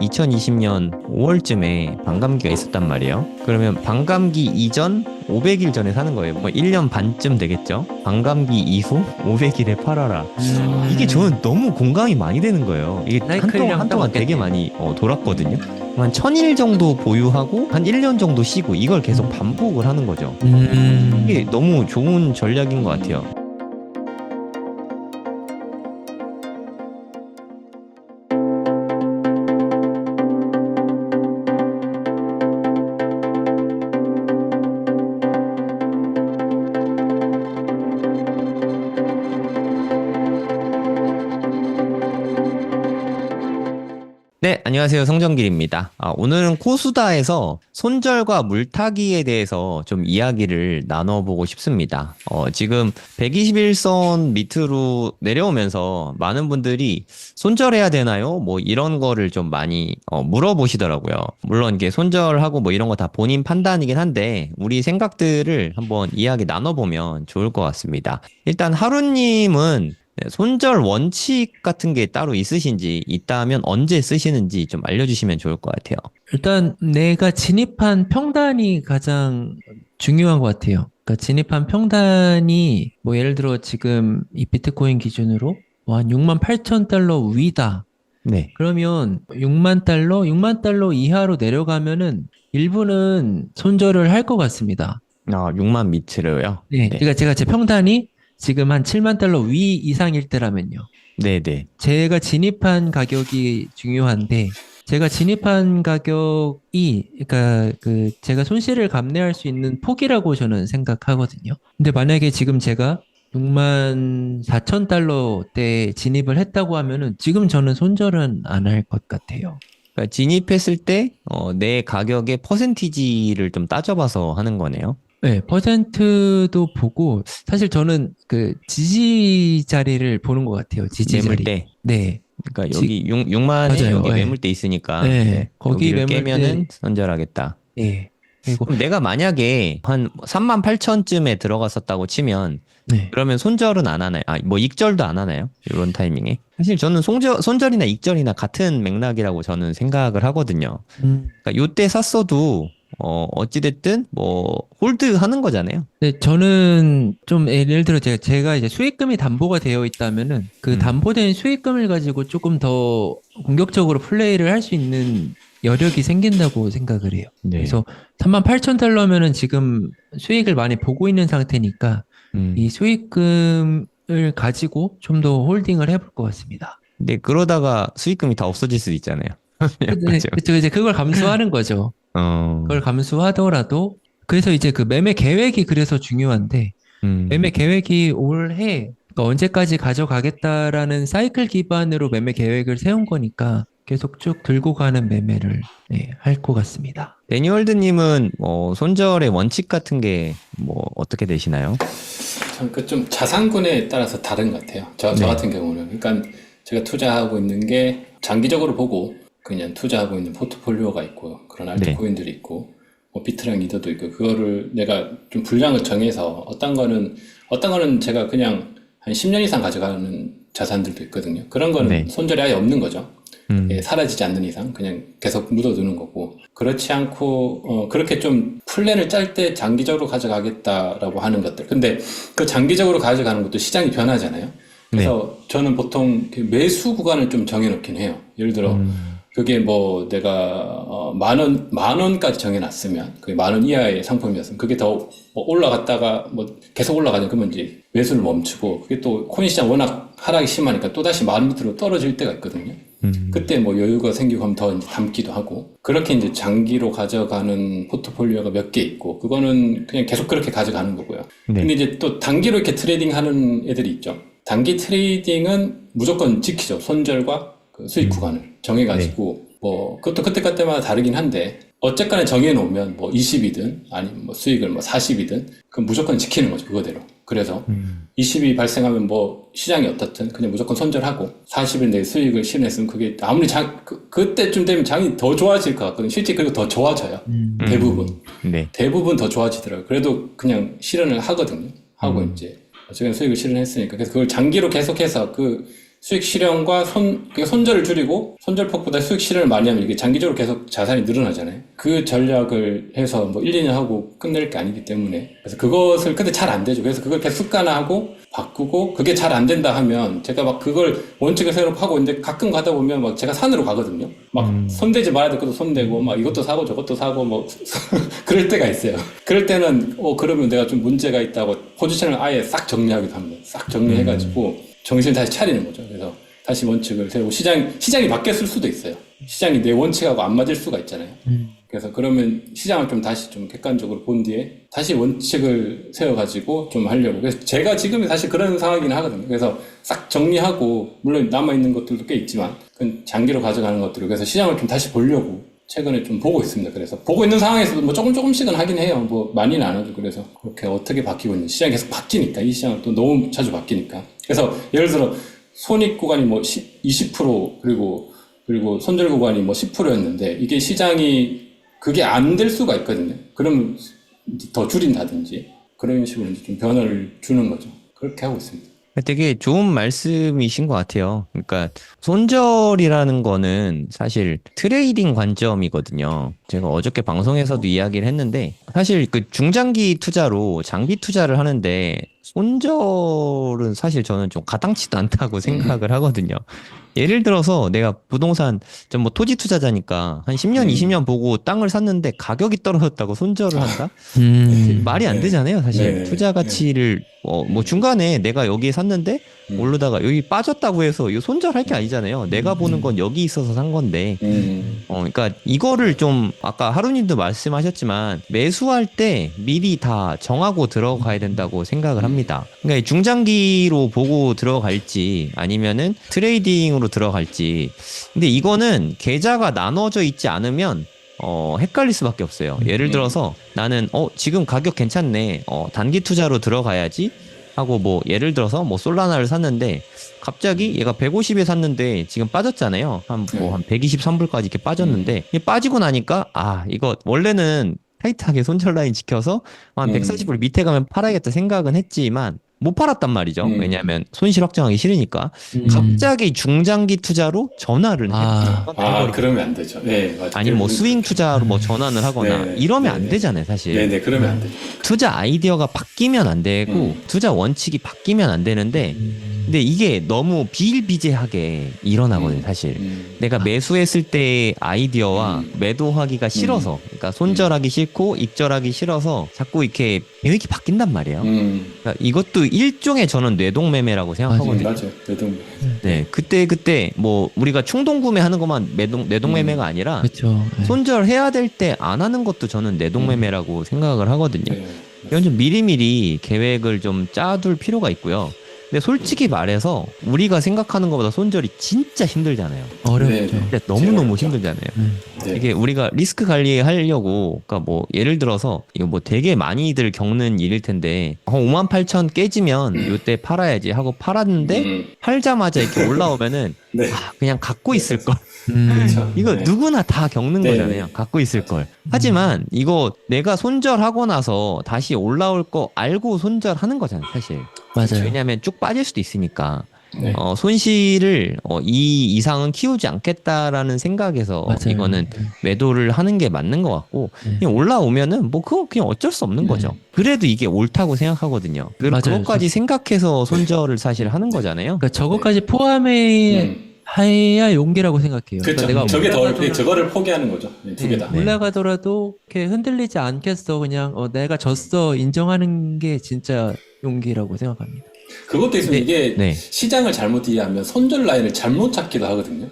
2020년 5월쯤에 반감기가 있었단 말이에요. 그러면 반감기 이전 500일 전에 사는 거예요. 뭐 1년 반쯤 되겠죠? 반감기 이후 500일에 팔아라. 이게 저는 너무 공감이 많이 되는 거예요. 이게 사이클이랑 한동안 딱 되게 맞겠네요. 많이 돌았거든요. 한 1000일 정도 보유하고 한 1년 정도 쉬고 이걸 계속 반복을 하는 거죠. 이게 너무 좋은 전략인 것 같아요. 네, 안녕하세요. 성정길입니다. 오늘은 코수다에서 손절과 물타기에 대해서 좀 이야기를 나눠보고 싶습니다. 지금 121선 밑으로 내려오면서 많은 분들이 손절해야 되나요? 뭐 이런 거를 좀 많이 물어보시더라고요. 물론 이게 손절하고 뭐 이런 거 다 본인 판단이긴 한데 우리 생각들을 한번 이야기 나눠보면 좋을 것 같습니다. 일단 하루님은 네, 손절 원칙 같은 게 따로 있으신지 있다면 언제 쓰시는지 좀 알려주시면 좋을 것 같아요. 일단 내가 진입한 평단이 가장 중요한 것 같아요. 그러니까 진입한 평단이 뭐 예를 들어 지금 이 비트코인 기준으로 뭐한 6만 8천 달러 위다. 네. 그러면 6만 달러, 6만 달러 이하로 내려가면은 일부는 손절을 할 것 같습니다. 6만 밑으로요. 네. 네. 그러니까 제가 제 평단이 지금 한 7만 달러 위 이상일 때라면요. 네네. 제가 진입한 가격이 중요한데, 제가 진입한 가격이, 그러니까 그 제가 손실을 감내할 수 있는 폭이라고 저는 생각하거든요. 근데 만약에 지금 제가 6만 4천 달러대 진입을 했다고 하면은 지금 저는 손절은 안 할 것 같아요. 그러니까 진입했을 때, 내 가격의 퍼센티지를 좀 따져봐서 하는 거네요. 네, 퍼센트도 보고, 사실 저는 그 지지 자리를 보는 것 같아요. 지지 자리. 매물대. 네. 그러니까 여기 6만에 맞아요. 여기 네. 매물대 있으니까, 네. 네. 거기 여기를 매물대, 깨면은 손절하겠다. 네. 그리고, 그럼 내가 만약에 한 3만 8천쯤에 들어갔었다고 치면, 네. 그러면 손절은 안 하나요? 뭐 익절도 안 하나요? 이런 타이밍에? 사실 저는 손절이나 익절이나 같은 맥락이라고 저는 생각을 하거든요. 음. 그러니까 요때 샀어도 어찌됐든 뭐 홀드 하는 거잖아요. 네, 저는 좀 예를 들어 제가 이제 수익금이 담보가 되어 있다면은 그 음, 담보된 수익금을 가지고 조금 더 공격적으로 플레이를 할 수 있는 여력이 생긴다고 생각을 해요. 네. 그래서 3만 8천 달러면은 지금 수익을 많이 보고 있는 상태니까 이 음. 수익금을 가지고 좀 더 홀딩을 해볼 것 같습니다. 근데 그러다가 수익금이 다 없어질 수도 있잖아요. 근데 그죠? 그쵸, 이제 그걸 감수하는 거죠. 그걸 어, 감수하더라도 그래서 이제 그 매매 계획이 그래서 중요한데 매매 음, 계획이 올해 그러니까 언제까지 가져가겠다라는 사이클 기반으로 매매 계획을 세운 거니까 계속 쭉 들고 가는 매매를 네, 할 것 같습니다. 데니월드님은 손절의 원칙 같은 게 뭐 어떻게 되시나요? 좀 자산군에 따라서 다른 것 같아요. 저 네, 같은 경우는. 그러니까 제가 투자하고 있는 게 장기적으로 보고 그냥 투자하고 있는 포트폴리오가 있고 그런 네, 알트코인들이 있고 뭐 비트랑 이더도 있고 그거를 내가 좀 분량을 정해서 어떤 거는 제가 그냥 한 10년 이상 가져가는 자산들도 있거든요. 그런 거는 네, 손절이 아예 없는 거죠. 예, 음, 사라지지 않는 이상 그냥 계속 묻어두는 거고 그렇지 않고 그렇게 좀 플랜을 짤 때 장기적으로 가져가겠다라고 하는 것들 근데 그 장기적으로 가져가는 것도 시장이 변하잖아요. 네, 그래서 저는 보통 그 매수 구간을 좀 정해놓긴 해요. 예를 들어 그게 뭐 내가 만 원까지 정해놨으면 그게 만 원 이하의 상품이었으면 그게 더 뭐 올라갔다가 뭐 계속 올라가죠. 그러면 이제 매수를 멈추고 그게 또 코인 시장 워낙 하락이 심하니까 또 다시 만 원 밑으로 떨어질 때가 있거든요. 음, 그때 뭐 여유가 생기고 하면 더 이제 담기도 하고 그렇게 이제 장기로 가져가는 포트폴리오가 몇 개 있고 그거는 그냥 계속 그렇게 가져가는 거고요. 근데 네, 이제 또 단기로 이렇게 트레이딩 하는 애들이 있죠. 단기 트레이딩은 무조건 지키죠. 손절과 그 수익 구간을 네, 정해가지고 뭐 그것도 그때그때마다 다르긴 한데 어쨌거나 정해놓으면 뭐 20이든 아니면 뭐 수익을 뭐 40이든 그럼 무조건 지키는 거죠. 그거대로. 그래서 20이 발생하면 뭐 시장이 어떻든 그냥 무조건 손절하고 40일 내에 수익을 실현했으면 그게 아무리 그때쯤 되면 장이 더 좋아질 것 같거든요. 실제 그리고 더 좋아져요. 대부분. 네, 대부분 더 좋아지더라고요. 그래도 그냥 실현을 하거든요. 하고 음, 이제 어쨌든 수익을 실현했으니까 그래서 그걸 장기로 계속해서 그 수익 실현과 그러니까 손절을 줄이고 손절폭보다 수익 실현을 많이 하면 이게 장기적으로 계속 자산이 늘어나잖아요. 그 전략을 해서 뭐 1, 2년 하고 끝낼 게 아니기 때문에 그래서 그것을 근데 잘 안 되죠. 그래서 그걸 계속 습관화하고 바꾸고 그게 잘 안 된다 하면 제가 막 그걸 원칙을 새로 하고 있는데 가끔 가다 보면 막 제가 산으로 가거든요. 막 손대지 말아야 될 것도 손대고 막 이것도 사고 저것도 사고 뭐 그럴 때가 있어요. 그럴 때는 그러면 내가 좀 문제가 있다고 포지션을 아예 싹 정리하기도 합니다. 싹 정리해가지고 정신을 다시 차리는 거죠. 그래서 다시 원칙을 세우고 시장이 바뀌었을 수도 있어요. 시장이 내 원칙하고 안 맞을 수가 있잖아요. 그래서 그러면 시장을 좀 다시 좀 객관적으로 본 뒤에 다시 원칙을 세워가지고 좀 하려고. 그래서 제가 지금이 사실 그런 상황이긴 하거든요. 그래서 싹 정리하고, 물론 남아있는 것들도 꽤 있지만, 그건 장기로 가져가는 것들을. 그래서 시장을 좀 다시 보려고 최근에 좀 보고 있습니다. 그래서 보고 있는 상황에서도 뭐 조금씩은 하긴 해요. 뭐 많이는 안 하죠. 그래서 그렇게 어떻게 바뀌고 있는지. 시장이 계속 바뀌니까. 이 시장은 또 너무 자주 바뀌니까. 그래서 예를 들어 손익 구간이 뭐 20% 그리고 손절 구간이 뭐 10%였는데 이게 시장이 그게 안 될 수가 있거든요. 그러면 더 줄인다든지 그런 식으로 이제 좀 변화를 주는 거죠. 그렇게 하고 있습니다. 되게 좋은 말씀이신 것 같아요. 그러니까 손절이라는 거는 사실 트레이딩 관점이거든요. 제가 어저께 방송에서도 이야기를 했는데 사실 그 중장기 투자로 장기 투자를 하는데 손절은 사실 저는 좀 가당치도 않다고 생각을 하거든요. 예를 들어서 내가 부동산 좀 뭐 토지 투자자니까 한 10년, 20년 보고 땅을 샀는데 가격이 떨어졌다고 손절을 한다? 말이 안 네. 되잖아요, 사실. 네. 투자 가치를 뭐 중간에 내가 여기에 샀는데 오르다가 여기 빠졌다고 해서 이거 손절할 게 아니잖아요. 내가 보는 건 여기 있어서 산 건데. 그러니까 이거를 좀 아까 하루님도 말씀하셨지만 매수할 때 미리 다 정하고 들어가야 된다고 생각을 합니다. 그러니까 중장기로 보고 들어갈지 아니면은 트레이딩으로 들어갈지. 근데 이거는 계좌가 나눠져 있지 않으면 헷갈릴 수밖에 없어요. 예를 들어서 나는 지금 가격 괜찮네. 단기 투자로 들어가야지 하고 뭐 예를 들어서 뭐 솔라나를 샀는데 갑자기 얘가 150에 샀는데 지금 빠졌잖아요. 한 123불까지 이렇게 빠졌는데 이게 빠지고 나니까 이거 원래는 타이트하게 손절 라인 지켜서 한 140불 밑에 가면 팔아야겠다 생각은 했지만 못 팔았단 말이죠. 왜냐하면 손실 확정하기 싫으니까. 갑자기 중장기 투자로 전환을 그러면 안 되죠. 네, 맞아요. 아니면 뭐 스윙 투자로 뭐 전환을 하거나 네, 이러면 네, 안 되잖아요, 사실. 네네, 그러면 안 되죠. 투자 아이디어가 바뀌면 안 되고 투자 원칙이 바뀌면 안 되는데 근데 이게 너무 비일비재하게 일어나거든요, 사실. 내가 매수했을 때의 아이디어와 매도하기가 싫어서, 그러니까 손절하기 싫고 익절하기 싫어서 자꾸 이렇게 계획이 바뀐단 말이에요. 그러니까 이것도 일종의 저는 뇌동매매라고 생각하거든요. 맞아요. 뇌동매매. 네, 그때 뭐 우리가 충동 구매하는 것만 뇌동매매가 아니라 그렇죠. 손절해야 될 때 안 하는 것도 저는 뇌동매매라고 생각을 하거든요. 네. 이건 좀 미리미리 계획을 좀 짜둘 필요가 있고요. 근데 솔직히 말해서 우리가 생각하는 것보다 손절이 진짜 힘들잖아요. 어렵죠. 네. 근데 너무너무 힘들잖아요. 네. 이게 우리가 리스크 관리하려고, 그러니까 뭐 예를 들어서 이거 뭐 되게 많이들 겪는 일일 텐데 58,000 깨지면 이때 팔아야지 하고 팔았는데 팔자마자 이렇게 올라오면은 네. 그냥 갖고 있을 걸. 그렇죠. 이거 네. 누구나 다 겪는 네. 거잖아요. 갖고 있을 걸. 하지만 이거 내가 손절하고 나서 다시 올라올 거 알고 손절하는 거잖아요, 사실. 맞아요. 왜냐하면 쭉 빠질 수도 있으니까. 네. 손실을 이 이상은 키우지 않겠다라는 생각에서 맞아요. 이거는 매도를 하는 게 맞는 것 같고 그냥 올라오면은 뭐 그거 그냥 어쩔 수 없는 거죠. 그래도 이게 옳다고 생각하거든요. 맞아요. 그것까지 생각해서 손절을 사실 하는 거잖아요. 그러니까 저것까지 포함해 해야 용기라고 생각해요. 그렇죠. 그러니까 내가 저게 더 저거를 포기하는 거죠. 네, 두 개 다. 올라가더라도 이렇게 흔들리지 않겠어. 그냥 내가 졌어 인정하는 게 진짜 용기라고 생각합니다. 그것도 있으면 이게 네. 시장을 잘못 이해하면 손절 라인을 잘못 잡기도 하거든요.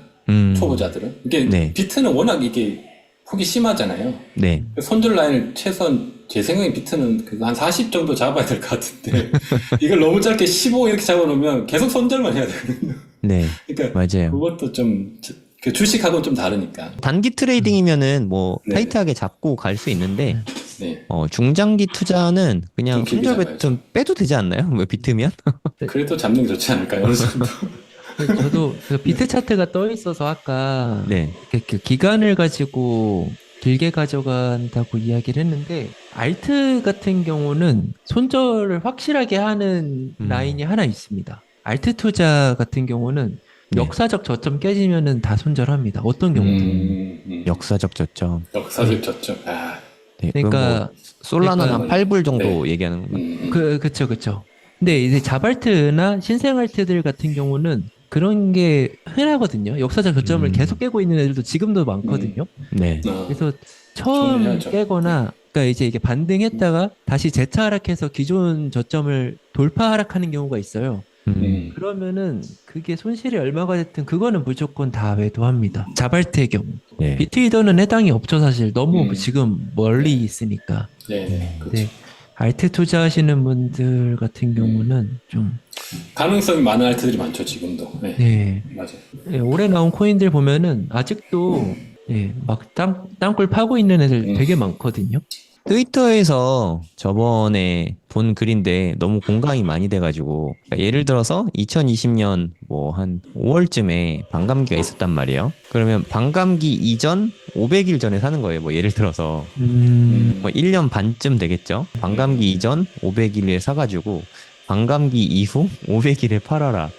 초보자들은. 이게 네. 비트는 워낙 이게 폭이 심하잖아요. 네. 손절 라인을 최소한 제 생각에 비트는 한 40 정도 잡아야 될 것 같은데 이걸 너무 짧게 15 이렇게 잡아놓으면 계속 손절만 해야 되거든요. 네. 그러니까 맞아요. 그것도 좀 주식하고는 좀 다르니까. 단기 트레이딩이면은 뭐 네. 타이트하게 잡고 갈 수 있는데 네. 중장기 투자는 그냥 좀 길게 손절 잡아야죠. 좀 빼도 되지 않나요? 뭐 비트면? 그래도 잡는 게 좋지 않을까요? 어느 정도. 저도 그 비트 차트가 떠 있어서 아까 네. 이렇게 그 기간을 가지고 길게 가져간다고 이야기를 했는데 알트 같은 경우는 손절을 확실하게 하는 라인이 하나 있습니다. 알트 투자 같은 경우는 네. 역사적 저점 깨지면은 다 손절합니다. 어떤 경우도. 역사적 저점. 역사적 저점. 아, 네, 그럼 그러니까 뭐 솔라나는 한 그러니까 8불 정도 얘기하는 건가요? 그쵸. 근데 이제 자발트나 신생알트들 같은 경우는 그런 게 흔하거든요. 역사적 저점을 계속 깨고 있는 애들도 지금도 많거든요. 네. 그래서 처음 충분해야죠. 깨거나, 그러니까 이제 이게 반등했다가 다시 재차 하락해서 기존 저점을 돌파 하락하는 경우가 있어요. 그러면은 그게 손실이 얼마가 됐든 그거는 무조건 다 매도합니다. 자발트의 경우. 네. 비트위더는 해당이 없죠, 사실. 너무 음. 지금 멀리 있으니까. 네, 그렇죠. 네. 알트 투자하시는 분들 같은 경우는 좀, 가능성이 많은 알트들이 많죠, 지금도. 네, 네. 맞아요. 네, 올해 나온 코인들 보면은 아직도 예, 막 땅굴 파고 있는 애들 되게 많거든요. 트위터에서 저번에 본 글인데 너무 공감이 많이 돼가지고 그러니까 예를 들어서 2020년 뭐 한 5월쯤에 반감기가 있었단 말이에요. 그러면 반감기 이전 500일 전에 사는 거예요. 뭐 예를 들어서 뭐 1년 반쯤 되겠죠. 반감기 이전 500일에 사가지고 반감기 이후 500일에 팔아라.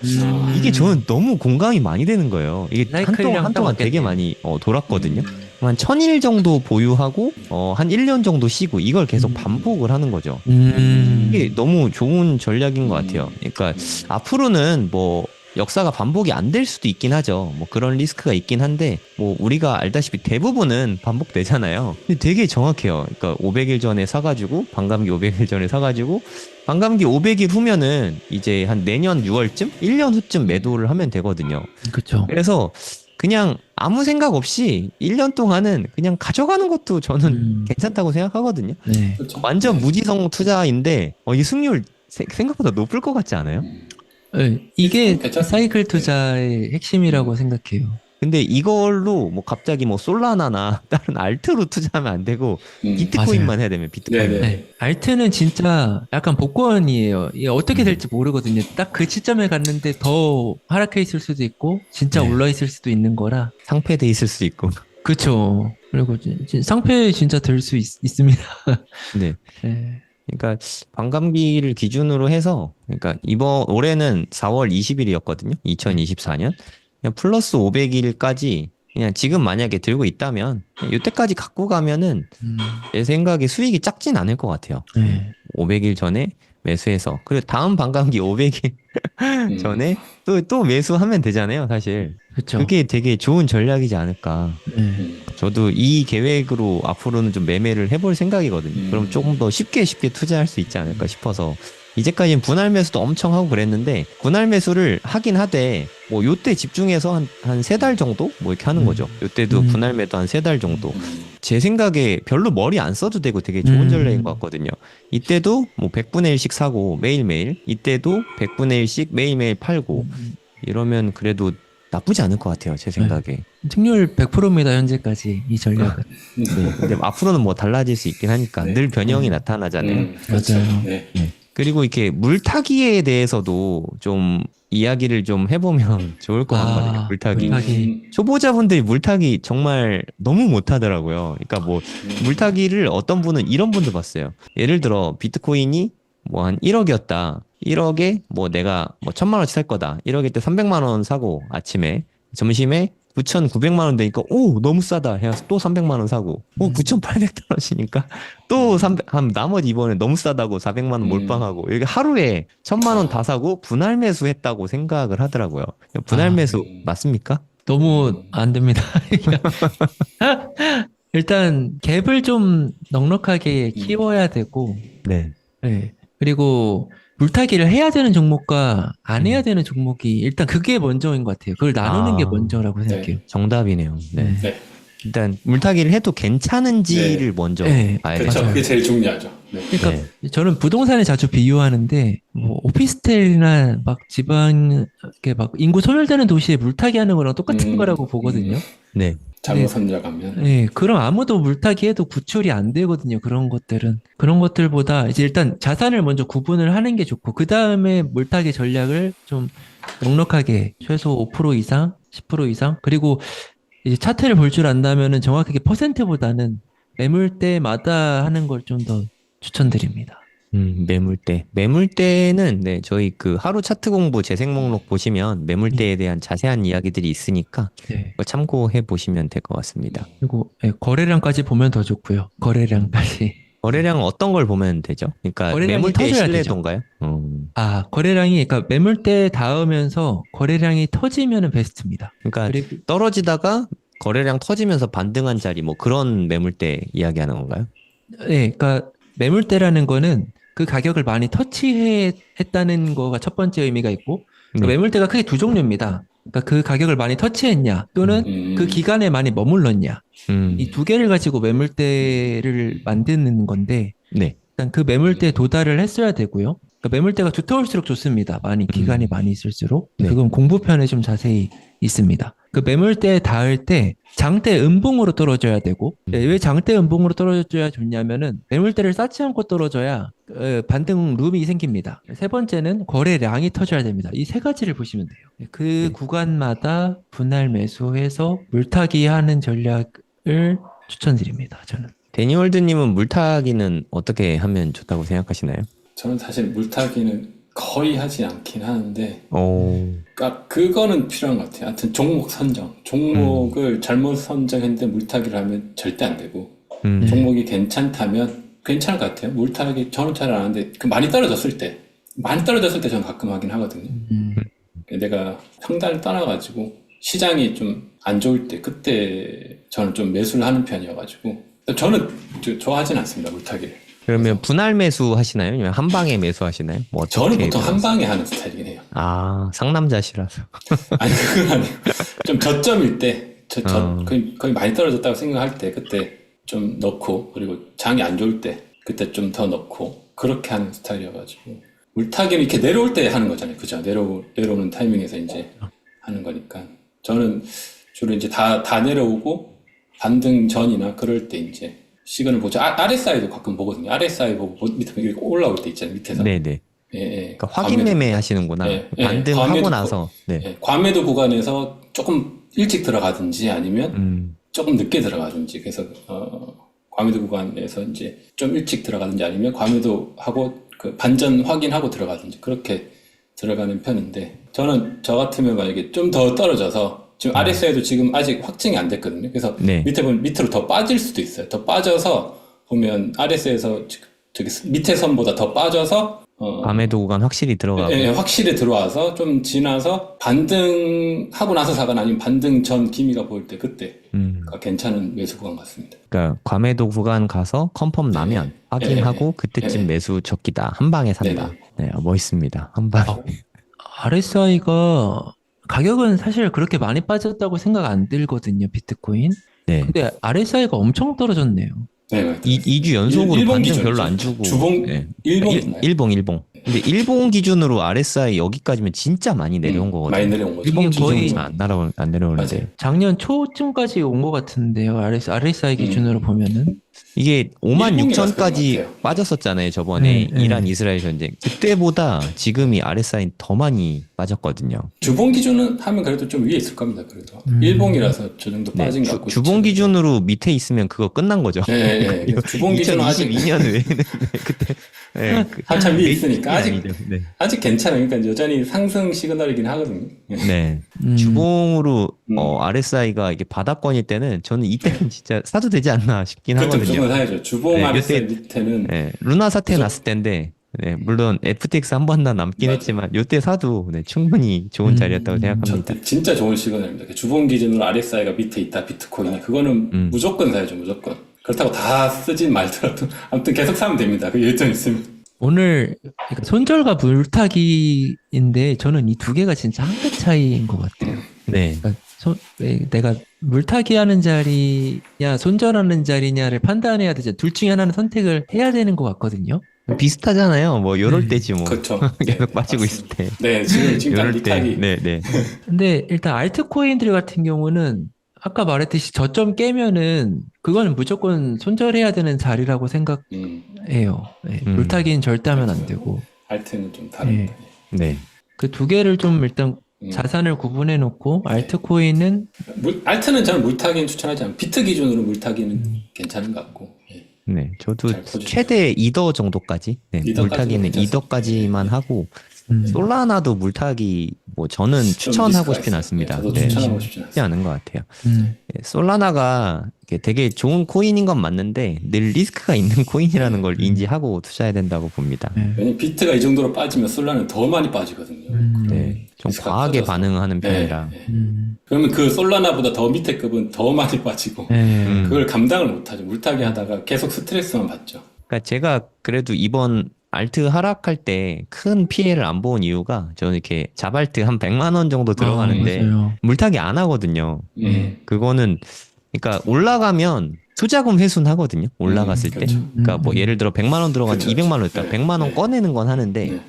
이게 저는 너무 공감이 많이 되는 거예요. 이게 사이클이랑 한동안 딱 되게 맞겠네요. 많이 돌았거든요. 한 1000일 정도 보유하고 한 1년 정도 쉬고 이걸 계속 반복을 하는 거죠. 이게 너무 좋은 전략인 것 같아요. 그러니까 앞으로는 뭐 역사가 반복이 안 될 수도 있긴 하죠. 뭐 그런 리스크가 있긴 한데 뭐 우리가 알다시피 대부분은 반복되잖아요. 근데 되게 정확해요. 그러니까 500일 전에 사가지고 반감기 500일 전에 사가지고 반감기 500일 후면은 이제 한 내년 6월쯤 1년 후쯤 매도를 하면 되거든요. 그렇죠. 그래서 그냥 아무 생각 없이 1년 동안은 그냥 가져가는 것도 저는 괜찮다고 생각하거든요. 네. 그렇죠. 완전 무지성 투자인데 이 승률 생각보다 높을 것 같지 않아요? 네, 이게 괜찮습니다. 사이클 투자의 핵심이라고 생각해요. 근데 이걸로 뭐 갑자기 뭐 솔라나나 다른 알트로 투자하면 안 되고 비트코인만 해야 되면 비트코인. 네네. 네. 알트는 진짜 약간 복권이에요. 이게 어떻게 될지 모르거든요. 딱 그 시점에 갔는데 더 하락해 있을 수도 있고 진짜 네. 올라 있을 수도 있는 거라. 상패돼 있을 수도 있고. 그렇죠. 그리고 상패 진짜 될 수 있습니다. 네. 네. 그러니까 반감기를 기준으로 해서 그러니까 이번 올해는 4월 20일이었거든요. 2024년. 그냥 플러스 500일까지 그냥 지금 만약에 들고 있다면 이때까지 갖고 가면은 제 생각에 수익이 작진 않을 것 같아요. 네. 500일 전에 매수해서 그리고 다음 반감기 500일 전에 또 매수하면 되잖아요, 사실. 그렇죠. 그게 되게 좋은 전략이지 않을까. 네. 저도 이 계획으로 앞으로는 좀 매매를 해볼 생각이거든요. 그럼 조금 더 쉽게 투자할 수 있지 않을까 싶어서 이제까지는 분할 매수도 엄청 하고 그랬는데 분할 매수를 하긴 하되 뭐 요때 집중해서 한 3달 정도 뭐 이렇게 하는 거죠. 요때도 분할 매도 한 3달 정도. 제 생각에 별로 머리 안 써도 되고 되게 좋은 전략인 것 같거든요. 이때도 뭐 100분의 1씩 사고 매일매일 이때도 100분의 1씩 매일매일 팔고 이러면 그래도 나쁘지 않을 것 같아요. 제 생각에. 승률 100%입니다. 현재까지 이 전략은. 네. 근데 앞으로는 뭐 달라질 수 있긴 하니까 네. 늘 변형이 나타나잖아요. 그렇죠. 맞아요. 네. 그리고 이렇게 물타기에 대해서도 좀 이야기를 좀 해보면 좋을 것 같거든요. 물타기. 초보자분들이 물타기 정말 너무 못하더라고요. 그러니까 뭐 물타기를 어떤 분은 이런 분도 봤어요. 예를 들어 비트코인이 뭐 한 1억이었다. 1억에 뭐 내가 뭐 1000만 원치 살 거다. 1억일 때 300만 원 사고 아침에 점심에 9,900만 원 되니까 오 너무 싸다 해서 또 300만 원 사고 9,800 떨어지니까 또 300, 한 나머지 이번에 너무 싸다고 400만 원 몰빵하고 이렇게 하루에 1,000만 원 다 사고 분할 매수했다고 생각을 하더라고요. 분할 매수 맞습니까? 너무 안 됩니다. 일단 갭을 좀 넉넉하게 키워야 되고, 네. 네. 그리고 물타기를 해야 되는 종목과 안 해야 되는 종목이 일단 그게 먼저인 것 같아요. 그걸 나누는 게 먼저라고 생각해요. 정답이네요. 네. 네. 일단 물타기를 해도 괜찮은지를 먼저 네. 봐야 그렇죠. 되죠. 그게 제일 중요하죠. 네. 그러니까 저는 부동산에 자주 비유하는데 뭐 오피스텔이나 막 지방 이렇게 막 인구 소멸되는 도시에 물타기 하는 거랑 똑같은 거라고 보거든요. 네. 잘못 선정하면. 네, 그럼 아무도 물타기 해도 구출이 안 되거든요. 그런 것들은. 그런 것들보다 이제 일단 자산을 먼저 구분을 하는 게 좋고, 그 다음에 물타기 전략을 좀 넉넉하게 최소 5% 이상, 10% 이상, 그리고 이제 차트를 볼 줄 안다면은 정확하게 퍼센트보다는 매물대마다 하는 걸 좀 더 추천드립니다. 매물대. 매물대는 네, 저희 그 하루 차트 공부 재생 목록 보시면 매물대에 대한 자세한 이야기들이 있으니까 네. 그거 참고해 보시면 될 것 같습니다. 그리고 예, 거래량까지 보면 더 좋고요. 거래량까지. 거래량 어떤 걸 보면 되죠? 그러니까 거래량이 매물대의 터져야 신뢰도인가요? 거래량이 그러니까 매물대 닿으면서 거래량이 터지면은 베스트입니다. 그러니까 그리고 떨어지다가 거래량 터지면서 반등한 자리 뭐 그런 매물대 이야기하는 건가요? 네, 그러니까 매물대라는 거는 그 가격을 많이 터치했다는 거가 첫 번째 의미가 있고 그러니까 네. 매물대가 크게 두 종류입니다. 그러니까 그 가격을 많이 터치했냐 또는 그 기간에 많이 머물렀냐 음, 이 두 개를 가지고 매물대를 만드는 건데 네. 일단 그 매물대에 도달을 했어야 되고요. 그러니까 매물대가 두터울수록 좋습니다. 많이 기간이 많이 있을수록 네. 그건 공부편에 좀 자세히 있습니다. 그 매물대에 닿을 때 장대 음봉으로 떨어져야 되고 왜 장대 음봉으로 떨어져야 좋냐면은 매물대를 쌓지 않고 떨어져야 반등 룸이 생깁니다. 세 번째는 거래량이 터져야 됩니다. 이 세 가지를 보시면 돼요. 그 네. 구간마다 분할 매수해서 물타기 하는 전략을 추천드립니다. 저는. 데니월드님은 물타기는 어떻게 하면 좋다고 생각하시나요? 저는 사실 물타기는 거의 하지 않긴 하는데, 오, 그러니까 그거는 필요한 것 같아요. 하여튼 종목 선정. 종목을 잘못 선정했는데 물타기를 하면 절대 안 되고, 종목이 괜찮다면 괜찮을 것 같아요. 물타기 저는 잘 안 하는데, 많이 떨어졌을 때 저는 가끔 하긴 하거든요. 내가 평단을 떠나가지고 시장이 좀 안 좋을 때 그때 저는 좀 매수를 하는 편이어가지고 저는 좋아하진 않습니다, 물타기를. 그러면 분할 매수 하시나요? 아니면 한 방에 매수 하시나요? 뭐 저는 어떻게 보통 한 들어가세요? 방에 하는 스타일이긴 해요. 아, 상남자시라서. 아니, 그건 아니에요. 좀 저점일 때, 어. 거의 많이 떨어졌다고 생각할 때, 그때 좀 넣고, 그리고 장이 안 좋을 때, 그때 좀 더 넣고, 그렇게 하는 스타일이어가지고. 물타기는 이렇게 내려올 때 하는 거잖아요. 그죠? 내려오는 타이밍에서 이제 하는 거니까. 저는 주로 이제 다 내려오고, 반등 전이나 그럴 때 이제 시간을 보죠. RSI도 가끔 보거든요. RSI 보고 밑에 이렇게 올라올 때 있잖아요. 밑에서. 네네. 예, 예. 그러니까 확인 매매 하시는구나. 예, 예. 반등하고 과매도 나서. 네. 예, 과매도 구간에서 조금 일찍 들어가든지 아니면 조금 늦게 들어가든지 그래서 과매도 구간에서 이제 좀 일찍 들어가든지 아니면 과매도 하고 그 반전 확인하고 들어가든지 그렇게 들어가는 편인데 저는 저 같으면 만약에 좀 더 떨어져서 지금 RSI도 지금 아직 확증이 안 됐거든요. 그래서 네. 밑에 보면 밑으로 더 빠질 수도 있어요. 더 빠져서 보면 RSI에서 저기 밑에 선보다 더 빠져서 과매도 구간 확실히 들어가고. 예, 확실히 들어와서 좀 지나서 반등하고 나서 사거나 아니면 반등 전 기미가 보일 때 그때가 괜찮은 매수 구간 같습니다. 그러니까 과매도 구간 가서 컨펌 나면 확인하고 그때쯤 매수 적기다. 한 방에 산다. 네, 멋있습니다. 한 방에. RSI가 가격은 사실 그렇게 많이 빠졌다고 생각 안 들거든요, 비트코인. 네. 근데 RSI가 엄청 떨어졌네요. 네, 맞아요. 2주 연속으로 일본 반등 기준이죠. 별로 안 주고. 주봉, 네. 일봉인가요? 일봉. 근데 일본 기준으로 RSI 여기까지면 진짜 많이 내려온 거거든요. 많이 내려온 거죠. 일본 이게 거의- 기준은 안 내려오는데. 맞아요. 작년 초쯤까지 온 것 같은데요, RSI 기준으로 보면은. 이게 5만 일본이라서 6천까지 그런 것 같아요. 빠졌었잖아요, 저번에. 네. 이란 이스라엘 전쟁. 그때보다 지금이 RSI 더 많이 빠졌거든요. 주봉 기준은 하면 그래도 좀 위에 있을 겁니다. 그래도 일봉이라서 저 정도 네, 빠진 것 같고 주봉 기준으로 밑에 있으면 그거 끝난 거죠. 네, 주봉 기준은 아직 2022년 외에는 그때 한참 위에 있으니까 아직 아니죠. 네. 아직 괜찮아요. 그러니까 여전히 상승 시그널이긴 하거든요. 네. 주봉으로 RSI가 이게 바닥권일 때는 저는 이때는 진짜 사도 되지 않나 싶긴 그렇죠. 하거든요. 무조건 사야죠. 주봉 네, RSI 요때- 밑에는 네, 루나 사태 그죠? 났을 때인데 네, 물론 FTX 한 번 더 남긴 맞아요. 했지만 요때 사도 네, 충분히 좋은 자리였다고 생각합니다. 저때 진짜 좋은 시그널입니다. 주봉 기준으로 RSI가 밑에 있다, 비트코인이. 그거는 무조건 사야죠, 무조건. 그렇다고 다 쓰진 말더라도 아무튼 계속 사면 됩니다. 그 일정 있으면. 오늘 그러니까 손절과 물타기인데 저는 이 두 개가 진짜 한 끗 차이인 것 같아요. 네. 그러니까 내가 물타기 하는 자리냐 손절하는 자리냐를 판단해야 되죠. 둘 중에 하나는 선택을 해야 되는 것 같거든요. 비슷하잖아요. 뭐 요럴 때지 뭐. 그렇죠. 계속 네, 빠지고 맞습니다. 있을 때. 네, 지금 딱 요럴 때. 리타기. 네. 근데 일단 알트코인들 같은 경우는 아까 말했듯이 저점 깨면은 그거는 무조건 손절해야 되는 자리라고 생각해요. 네, 물타기는 절대 하면 안 되고. 알트는 좀 다릅니다. 네. 그 두 개를 좀 일단 자산을 구분해 놓고 알트코인은 알트는 저는 물타기는 추천하지 않아요. 비트 기준으로 물타기는 괜찮은 것 같고. 예. 네, 저도 잘 써주시네요. 최대 2더 정도까지, 네, 2더 까지도 물타기는 괜찮습니다. 2더까지만 하고, 음. 솔라나도 물타기, 뭐, 저는 추천하고 리스크가 싶진 있어요. 않습니다. 저도 네, 추천하고 싶진 쉽지 않습니다. 않은 것 같아요. 음. 예, 솔라나가 이게 되게 좋은 코인인 건 맞는데, 늘 리스크가 있는 코인이라는 걸 인지하고 투자해야 된다고 봅니다. 네. 왜냐면 비트가 이 정도로 빠지면 솔라는 더 많이 빠지거든요. 네, 좀 리스크가 과하게 커져서. 반응하는 네, 편이라. 네. 음. 그러면 그 솔라나보다 더 밑에 급은 더 많이 빠지고 네. 그걸 감당을 못하죠. 물타기 하다가 계속 스트레스만 받죠. 그러니까 제가 그래도 이번 알트 하락할 때 큰 피해를 안 본 이유가 저는 이렇게 자발트 한 100만 원 정도 들어가는데 맞아요. 물타기 안 하거든요. 그거는 그러니까 올라가면 투자금 회수는 하거든요. 올라갔을 때. 그렇죠. 그러니까 뭐 예를 들어 100만 원 들어갔는데 그렇죠. 200만 원 있다. 네. 100만 원 네. 꺼내는 건 하는데 네.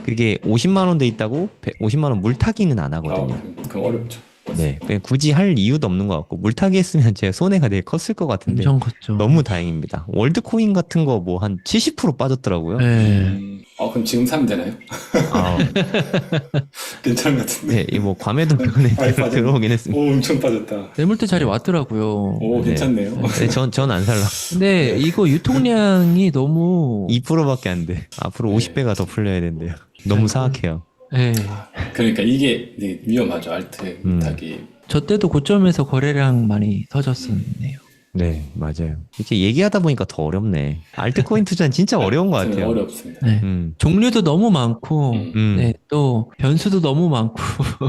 그게 50만 원 돼 있다고 50만 원 물타기는 안 하거든요. 그럼 어렵죠. 네. 그냥 굳이 할 이유도 없는 것 같고 물타기 했으면 제 손해가 되게 컸을 것 같은데 엄청 컸죠. 너무 다행입니다. 월드코인 같은 거 뭐 한 70% 빠졌더라고요. 네. 그럼 지금 사면 되나요? 아, 괜찮은 것 같은데. 네, 이뭐 과매도 면에 많이 빠졌네. 들어오긴 했습니다. 오, 엄청 빠졌다. 매물대 자리 왔더라고요. 오, 네. 괜찮네요. 네, 전 안 살라. 근데 이거 유통량이 너무 2%밖에 안 돼. 앞으로 네. 50배가 더 풀려야 된대요. 너무 사악해요. 네. 그러니까 이게 되게 위험하죠. 알트 물타기. 저 때도 고점에서 거래량 많이 터졌었네요. 네, 맞아요. 이렇게 얘기하다 보니까 더 어렵네. 알트코인 투자는 진짜 어려운 것 같아요. 어렵습니다. 네. 종류도 너무 많고, 네, 또 변수도 너무 많고.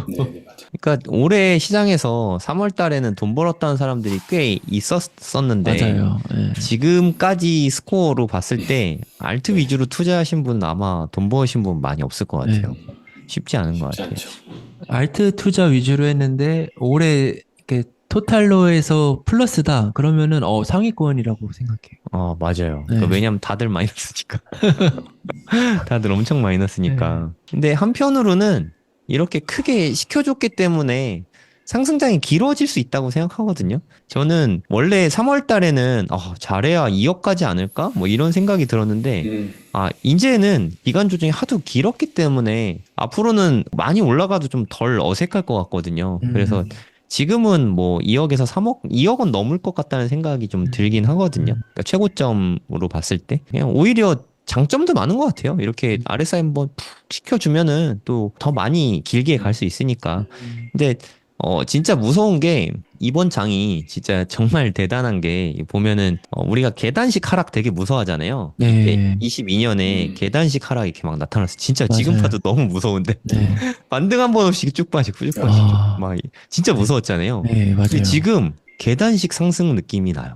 네, 네, 맞아요. 그러니까 올해 시장에서 3월 달에는 돈 벌었다는 사람들이 꽤 있었었는데 맞아요. 네. 지금까지 스코어로 봤을 때 알트 위주로 투자하신 분은 아마 돈 버신 분 많이 없을 것 같아요. 쉽지 않은 것 쉽지 같아요. 않죠. 알트 투자 위주로 했는데 올해 이렇게 토탈로에서 플러스다 그러면은 상위권이라고 생각해요. 맞아요. 네. 그러니까 왜냐면 다들 마이너스니까. 다들 엄청 마이너스니까. 근데 한편으로는 이렇게 크게 시켜줬기 때문에 상승장이 길어질 수 있다고 생각하거든요. 저는 원래 3월 달에는 잘해야 2억 가지 않을까? 뭐 이런 생각이 들었는데 이제는 기간 조정이 하도 길었기 때문에 앞으로는 많이 올라가도 좀 덜 어색할 것 같거든요. 그래서 지금은 뭐 2억에서 3억, 2억은 넘을 것 같다는 생각이 좀 들긴 하거든요. 그러니까 최고점으로 봤을 때. 그냥 오히려 장점도 많은 것 같아요. 이렇게 RSI 한번 푹 시켜주면은 또 더 많이 길게 갈 수 있으니까. 근데 진짜 무서운 게 이번 장이 진짜 정말 대단한 게 보면은 우리가 계단식 하락 되게 무서워하잖아요. 네. 22년에 계단식 하락 이렇게 막 나타났어. 진짜 지금 맞아요. 봐도 너무 무서운데 네. 반등 한 번 없이 쭉 빠지고 쭉 빠지고 막 진짜 무서웠잖아요. 네, 맞아요. 근데 지금 계단식 상승 느낌이 나요.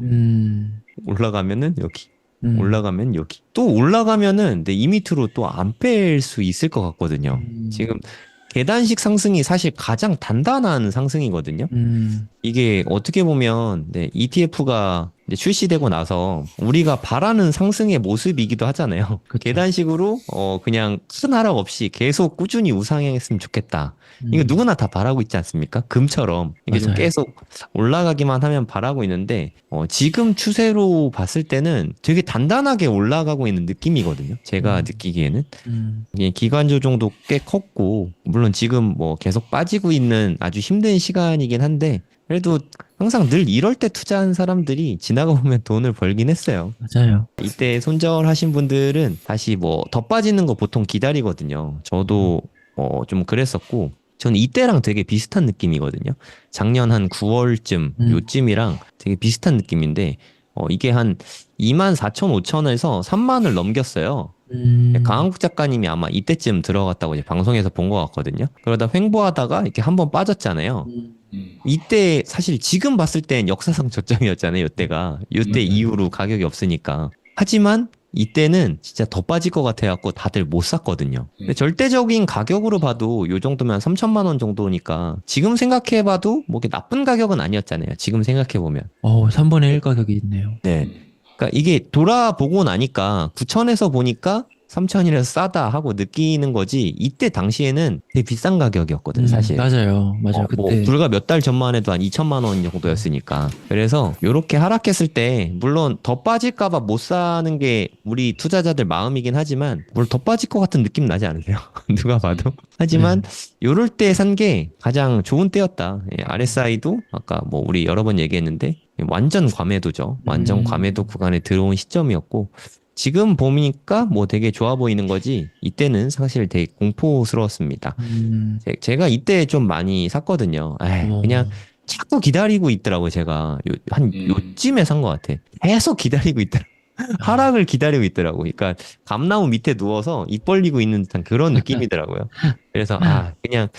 올라가면은 여기 올라가면 여기 또 올라가면은 이 밑으로 또 안 뺄 수 있을 것 같거든요. 지금 계단식 상승이 사실 가장 단단한 상승이거든요. 이게 어떻게 보면 ETF가 출시되고 나서 우리가 바라는 상승의 모습이기도 하잖아요. 그쵸. 계단식으로 그냥 큰 하락 없이 계속 꾸준히 우상향했으면 좋겠다. 이거 누구나 다 바라고 있지 않습니까? 금처럼 이게 좀 맞아요. 계속 올라가기만 하면 바라고 있는데 지금 추세로 봤을 때는 되게 단단하게 올라가고 있는 느낌이거든요. 제가 느끼기에는 이게 기간 조정도 꽤 컸고 물론 지금 뭐 계속 빠지고 있는 아주 힘든 시간이긴 한데 그래도 항상 늘 이럴 때 투자한 사람들이 지나가 보면 돈을 벌긴 했어요. 맞아요. 이때 손절하신 분들은 다시 뭐 더 빠지는 거 보통 기다리거든요. 저도 좀 그랬었고 저는 이때랑 되게 비슷한 느낌이거든요. 작년 한 9월쯤 요쯤이랑 되게 비슷한 느낌인데 이게 한 24,000-5,000에서 30,000을 넘겼어요. 강한국 작가님이 아마 이때쯤 들어갔다고 이제 방송에서 본 것 같거든요. 그러다 횡보하다가 이렇게 한번 빠졌잖아요. 이때 사실 지금 봤을 땐 역사상 저점이었잖아요. 이때가 이때 이후로 가격이 없으니까. 하지만 이때는 진짜 더 빠질 것 같아갖고 다들 못 샀거든요. 근데 절대적인 가격으로 봐도 요 정도면 3천만 원 정도니까 지금 생각해봐도 뭐 이렇게 나쁜 가격은 아니었잖아요. 지금 생각해보면. 3분의 1 가격이 있네요. 네. 그러니까 이게 돌아보고 나니까 9천에서 보니까 3천이라서 싸다 하고 느끼는 거지 이때 당시에는 되게 비싼 가격이었거든 사실. 맞아요. 뭐 그때 불과 몇 달 전만 해도 한 2천만 원 정도였으니까. 그래서 요렇게 하락했을 때 물론 더 빠질까봐 못 사는 게 우리 투자자들 마음이긴 하지만 물론 더 빠질 것 같은 느낌 나지 않으세요? 누가 봐도. 하지만 요럴 때 산 게 가장 좋은 때였다. RSI도 아까 뭐 우리 여러 번 얘기했는데 완전 과매도죠. 완전 과매도 구간에 들어온 시점이었고 지금 보니까 뭐 되게 좋아 보이는 거지 이때는 사실 되게 공포스러웠습니다. 제가 이때 좀 많이 샀거든요. 그냥 자꾸 기다리고 있더라고요. 제가 요쯤에 산 것 같아. 계속 기다리고 있더라고요. 하락을 기다리고 있더라고요. 그러니까 감나무 밑에 누워서 입 벌리고 있는 듯한 그런 느낌이더라고요. 그래서 그냥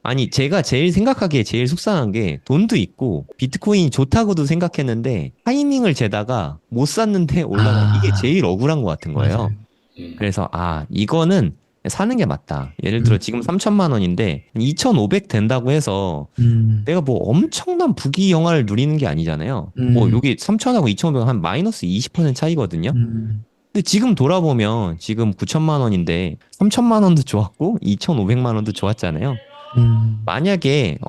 아니 제가 제일 생각하기에 제일 속상한 게 돈도 있고 비트코인이 좋다고도 생각했는데 타이밍을 재다가 못 샀는데 올라간 이게 제일 억울한 것 같은 거예요. 맞아요. 그래서 이거는 사는 게 맞다. 예를 들어 지금 3천만 원인데 2,500 된다고 해서 내가 뭐 엄청난 부귀 영화를 누리는 게 아니잖아요. 뭐 여기 3천하고 2,500 한 마이너스 20% 차이거든요. 근데 지금 돌아보면 지금 9천만 원인데 3천만 원도 좋았고 2,500만 원도 좋았잖아요. 만약에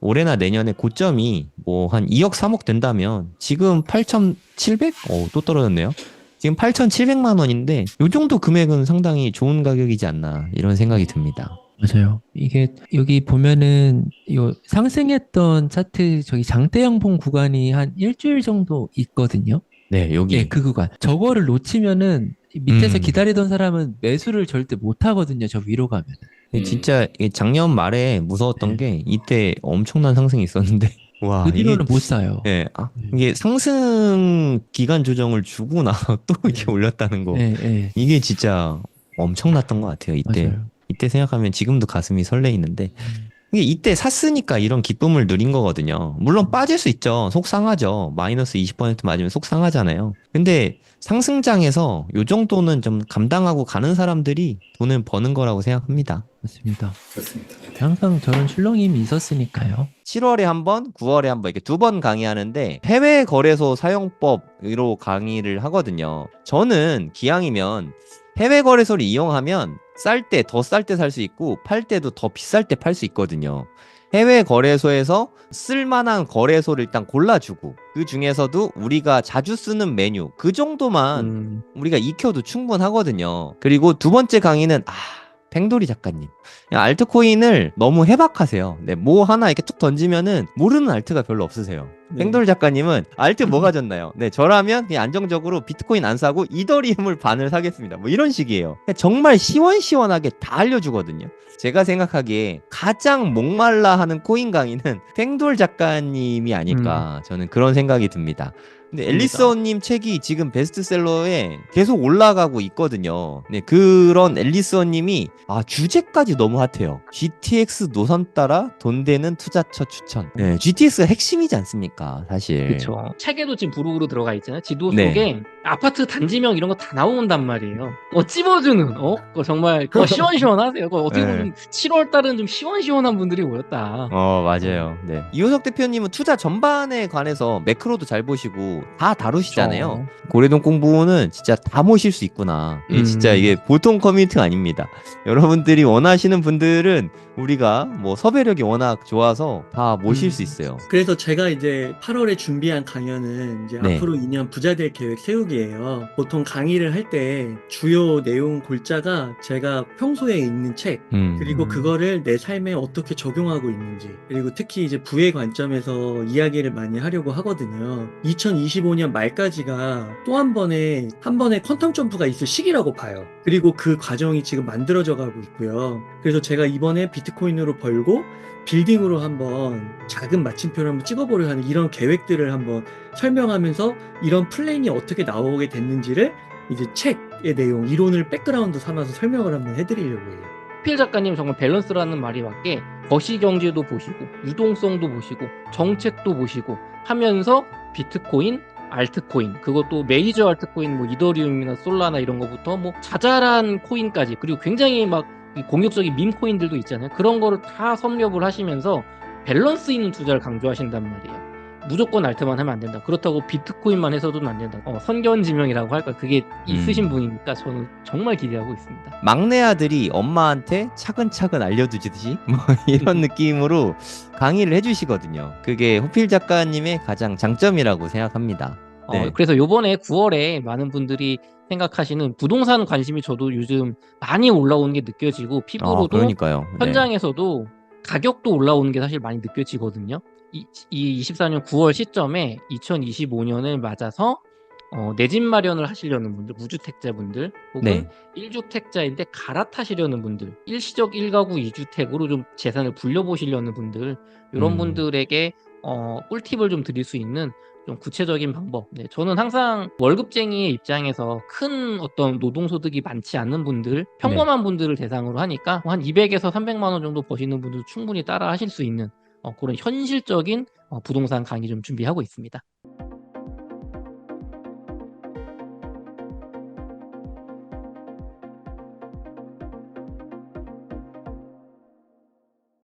올해나 내년에 고점이 뭐 한 2억 3억 된다면 지금 8,700? 또 떨어졌네요. 지금 8,700만 원인데 요 정도 금액은 상당히 좋은 가격이지 않나 이런 생각이 듭니다. 맞아요. 이게 여기 보면은 요 상승했던 차트 저기 장대양봉 구간이 한 일주일 정도 있거든요. 네, 여기. 예, 그 구간. 저거를 놓치면은 밑에서 음. 기다리던 사람은 매수를 절대 못 하거든요. 저 위로 가면. 근데 진짜 이게 작년 말에 무서웠던 네. 게 이때 엄청난 상승이 있었는데 와 그 이게 뒤로는 못 사요. 이게 상승 기간 조정을 주고 나서 또 이렇게 올렸다는 거 네, 네. 이게 진짜 엄청났던 것 같아요. 맞아요. 이때 생각하면 지금도 가슴이 설레이는데 이게 이때 샀으니까 이런 기쁨을 누린 거거든요. 물론 빠질 수 있죠. 속상하죠. 마이너스 20% 맞으면 속상하잖아요. 근데 상승장에서 요 정도는 좀 감당하고 가는 사람들이 돈을 버는 거라고 생각합니다. 맞습니다. 그렇습니다. 항상 저런 출렁임이 있었으니까요. 7월에 한 번, 9월에 한 번 이렇게 두 번 강의하는데 해외 거래소 사용법으로 강의를 하거든요. 저는 기왕이면 해외 거래소를 이용하면 쌀 때 더 쌀 때 살 수 있고 팔 때도 더 비쌀 때 팔 수 있거든요. 해외 거래소에서 쓸만한 거래소를 일단 골라주고 그 중에서도 우리가 자주 쓰는 메뉴 그 정도만 우리가 익혀도 충분하거든요. 그리고 두 번째 강의는 팽돌이 작가님. 알트코인을 너무 해박하세요. 네, 뭐 하나 이렇게 툭 던지면은 모르는 알트가 별로 없으세요. 네. 팽돌이 작가님은 알트 뭐가 졌나요? 네, 저라면 그냥 안정적으로 비트코인 안 사고 이더리움을 반을 사겠습니다. 뭐 이런 식이에요. 그냥 정말 시원시원하게 다 알려주거든요. 제가 생각하기에 가장 목말라 하는 코인 강의는 팽돌 작가님이 아닐까 저는 그런 생각이 듭니다. 근데 앨리스원님 책이 지금 베스트셀러에 계속 올라가고 있거든요. 네, 그런 앨리스원님이 주제까지 너무 핫해요. GTX 노선 따라 돈 되는 투자처 추천. 네, GTX가 핵심이지 않습니까, 사실. 그렇죠. 책에도 지금 부록으로 들어가 있잖아요. 지도 네. 속에 아파트 단지명 이런 거 다 나온단 말이에요. 찝어주는 그거 정말 그거 시원시원하세요. 그거 어떻게 보면 7월 달은 좀 시원시원한 분들이 모였다. 맞아요. 네. 이호석 대표님은 투자 전반에 관해서 매크로도 잘 보시고 다 다루시잖아요. 고래동 공부는 진짜 다 모실 수 있구나. 진짜 이게 보통 커뮤니티가 아닙니다. 여러분들이 원하시는 분들은 우리가 뭐 섭외력이 워낙 좋아서 다 모실 수 있어요. 그래서 제가 이제 8월에 준비한 강연은 이제 네. 앞으로 2년 부자될 계획 세우기예요. 보통 강의를 할 때 주요 내용 골자가 제가 평소에 읽는 책, 그리고 그거를 내 삶에 어떻게 적용하고 있는지, 그리고 특히 이제 부의 관점에서 이야기를 많이 하려고 하거든요. 2025년 말까지가 또 한 번의 퀀텀 점프가 있을 시기라고 봐요. 그리고 그 과정이 지금 만들어져 가고 있고요. 그래서 제가 이번에 비트코인으로 벌고 빌딩으로 한번 작은 마침표를 한번 찍어보려 하는 이런 계획들을 한번 설명하면서 이런 플랜이 어떻게 나오게 됐는지를 이제 책의 내용, 이론을 백그라운드 삼아서 설명을 한번 해드리려고 해요. 필 작가님 정말 밸런스라는 말이 맞게 거시경제도 보시고 유동성도 보시고 정책도 보시고 하면서 비트코인, 알트코인, 그것도 메이저 알트코인 뭐 이더리움이나 솔라나 이런 거부터 뭐 자잘한 코인까지, 그리고 굉장히 막 공격적인 밈 코인들도 있잖아요. 그런 거를 다 섭렵을 하시면서 밸런스 있는 투자를 강조하신단 말이에요. 무조건 알트만 하면 안 된다. 그렇다고 비트코인만 해서도 안 된다. 선견지명이라고 할까? 그게 있으신 분이니까 저는 정말 기대하고 있습니다. 막내 아들이 엄마한테 차근차근 알려주듯이 뭐 이런 느낌으로 강의를 해주시거든요. 그게 호필 작가님의 가장 장점이라고 생각합니다. 네. 그래서 요번에 9월에 많은 분들이 생각하시는 부동산 관심이 저도 요즘 많이 올라오는 게 느껴지고 피부로도 그러니까요. 네. 현장에서도 가격도 올라오는 게 사실 많이 느껴지거든요. 이 24년 9월 시점에 2025년을 맞아서 내 집 마련을 하시려는 분들, 무주택자분들 혹은 네. 1주택자인데 갈아타시려는 분들, 일시적 1가구 2주택으로 좀 재산을 불려보시려는 분들, 이런 분들에게 꿀팁을 좀 드릴 수 있는 좀 구체적인 방법. 네, 저는 항상 월급쟁이의 입장에서 큰 어떤 노동소득이 많지 않는 분들, 평범한 분들을 대상으로 하니까 한 200에서 300만 원 정도 버시는 분들 충분히 따라 하실 수 있는 그런 현실적인 부동산 강의 좀 준비하고 있습니다.